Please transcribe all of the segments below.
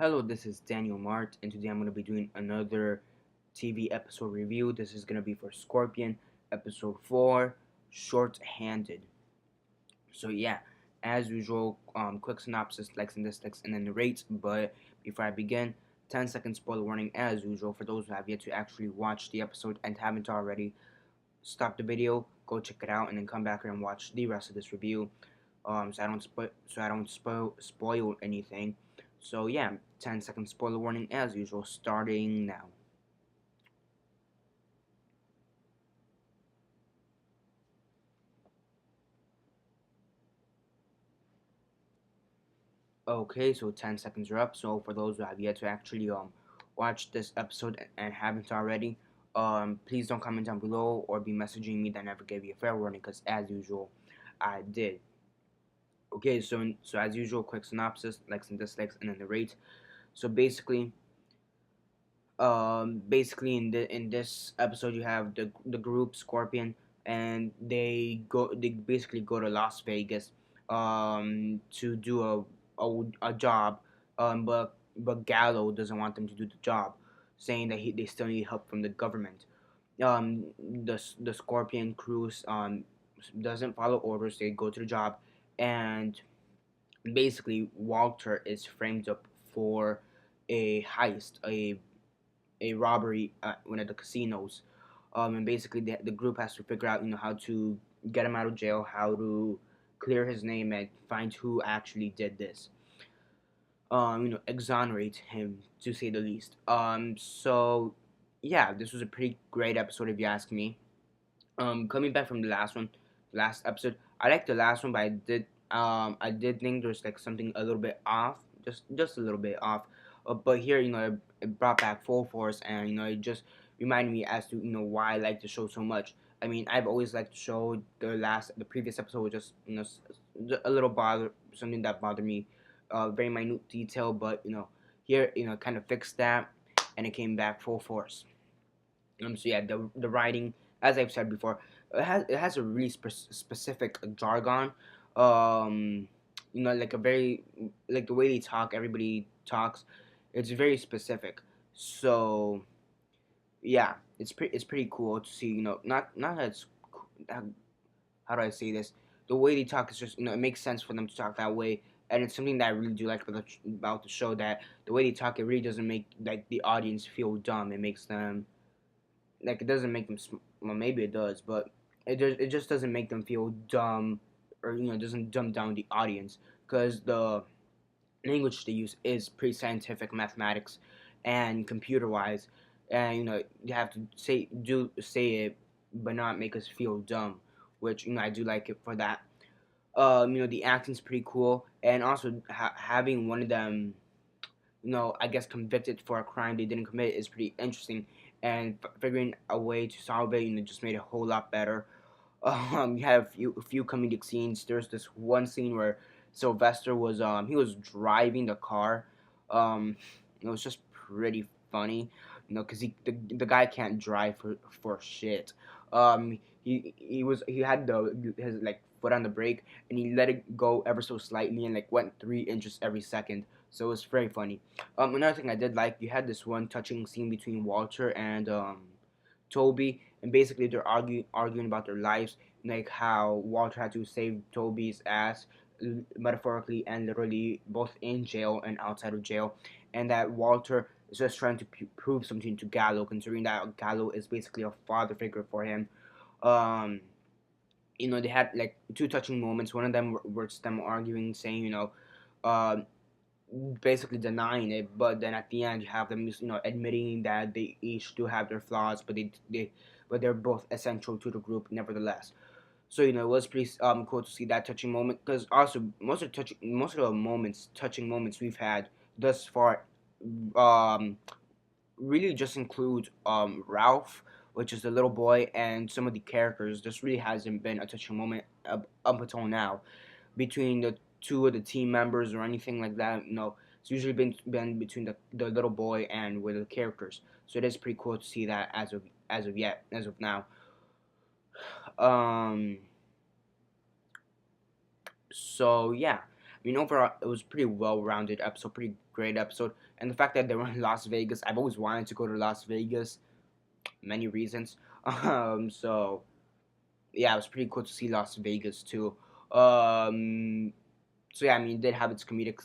Hello, this is Daniel Mart, and today I'm going to be doing another TV episode review. This is going to be for Scorpion, episode 4, Shorthanded. So, yeah, as usual, quick synopsis, likes and dislikes, and then the rates. But before I begin, 10-second spoiler warning, as usual, for those who have yet to actually watch the episode and haven't already. Stop the video, go check it out, and then come back here and watch the rest of this review. So I don't spoil anything. So yeah, 10-second spoiler warning as usual, starting now. Okay, so 10 seconds are up. So for those who have yet to actually watch this episode and haven't already, please don't comment down below or be messaging me that I never gave you a fair warning, because as usual, I did. Okay, so as usual, quick synopsis, likes and dislikes, and then the rate. So basically in this episode you have the group Scorpion, and they basically go to Las Vegas to do a job, but Gallo doesn't want them to do the job, saying that they still need help from the government. The Scorpion crews doesn't follow orders. They go to the job, and basically Walter is framed up for a heist, a robbery at one of the casinos. And basically the group has to figure out, how to get him out of jail, how to clear his name and find who actually did this. Exonerate him, to say the least. So yeah, this was a pretty great episode if you ask me. Coming back from the last episode, I liked the last one, but I did think there's like something a little bit off, just a little bit off. But here, it brought back full force, and it just reminded me as to why I like the show so much. I mean, I've always liked the show. The previous episode was just a little something that bothered me, very minute detail, but here kind of fixed that, and it came back full force. So yeah, the writing, as I've said before, it has a really specific jargon. Like a very, like the way they talk, everybody talks. It's very specific. So yeah, it's pretty cool to see. Not that it's how do I say this? The way they talk is just it makes sense for them to talk that way, and it's something that I really do like about the show, that the way they talk, it really doesn't make like the audience feel dumb. It makes them, like, it doesn't make them well, maybe it does, but it just doesn't make them feel dumb, or doesn't dumb down the audience, because the language they use is pretty scientific, mathematics and computer wise, and you have to say it but not make us feel dumb, which I do like it for that. The acting's pretty cool, and also having one of them, I guess, convicted for a crime they didn't commit is pretty interesting, and figuring a way to solve it, just made it a whole lot better. You have a few comedic scenes. There's this one scene where Sylvester was driving the car. Um, it was just pretty funny, because the guy can't drive for shit. He had his like foot on the brake, and he let it go ever so slightly, and like went 3 inches every second. So it was very funny. Another thing I did like, you had this one touching scene between Walter and Toby, and basically they're arguing about their lives, like how Walter had to save Toby's ass, metaphorically and literally, both in jail and outside of jail, and that Walter is just trying to prove something to Gallo, considering that Gallo is basically a father figure for him. Um, they had like two touching moments. One of them was them arguing, saying, uh, basically denying it, but then at the end you have them just, admitting that they each do have their flaws, but they're both essential to the group nevertheless. So it was pretty cool to see that touching moment, because also most of the touching moments we've had thus far um really just include Ralph, which is the little boy, and some of the characters. This really hasn't been a touching moment up until now between the two of the team members or anything like that. No, it's usually been between the little boy and with the characters. So it is pretty cool to see that as of now. Um. So yeah. mean, overall, it was pretty well-rounded episode, pretty great episode, and the fact that they were in Las Vegas, I've always wanted to go to Las Vegas, many reasons. So yeah, it was pretty cool to see Las Vegas too. Um, so yeah, I mean, it did have its comedic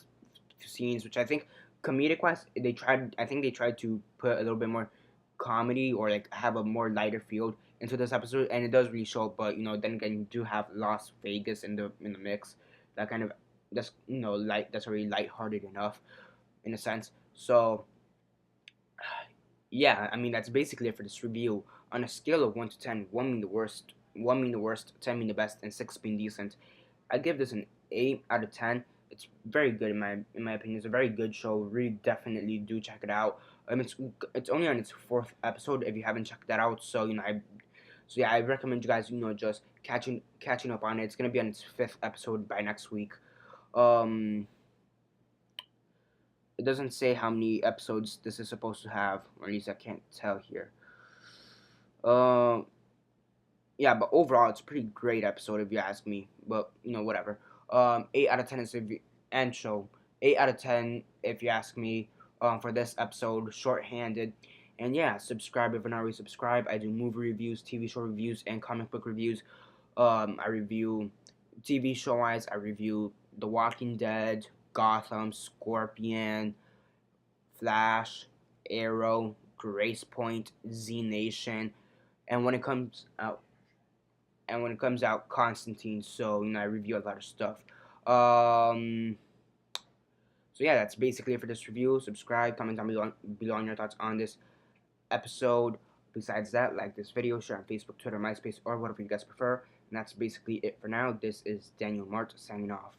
scenes, which I think comedic wise, they tried. I think they tried to put a little bit more comedy or like have a more lighter field into this episode, and it does really show. But then again, you do have Las Vegas in the mix. That kind of that's light. That's already lighthearted enough in a sense. So yeah, I mean that's basically it for this review. On a scale of 1 to 10, 1 being the worst, 10 being the best, and 6 being decent, I give this an 8 out of 10. It's very good in my opinion. It's a very good show. Really, definitely do check it out. It's only on its fourth episode if you haven't checked that out. So yeah, I recommend you guys just catching up on it. It's gonna be on its fifth episode by next week. Um, it doesn't say how many episodes this is supposed to have, or at least I can't tell here. Um, yeah, but overall, it's a pretty great episode if you ask me. But whatever. 8 out of 10 is and show. 8 out of 10 if you ask me. For this episode, shorthanded. And yeah, subscribe if you're not already subscribed. I do movie reviews, TV show reviews, and comic book reviews. I review TV show wise. I review The Walking Dead, Gotham, Scorpion, Flash, Arrow, Grace Point, Z Nation, and when it comes out Constantine. So I review a lot of stuff. Um, so yeah, that's basically it for this review. Subscribe, comment down below on your thoughts on this episode. Besides that, like this video, share on Facebook, Twitter, MySpace, or whatever you guys prefer. And that's basically it for now. This is Daniel Mart signing off.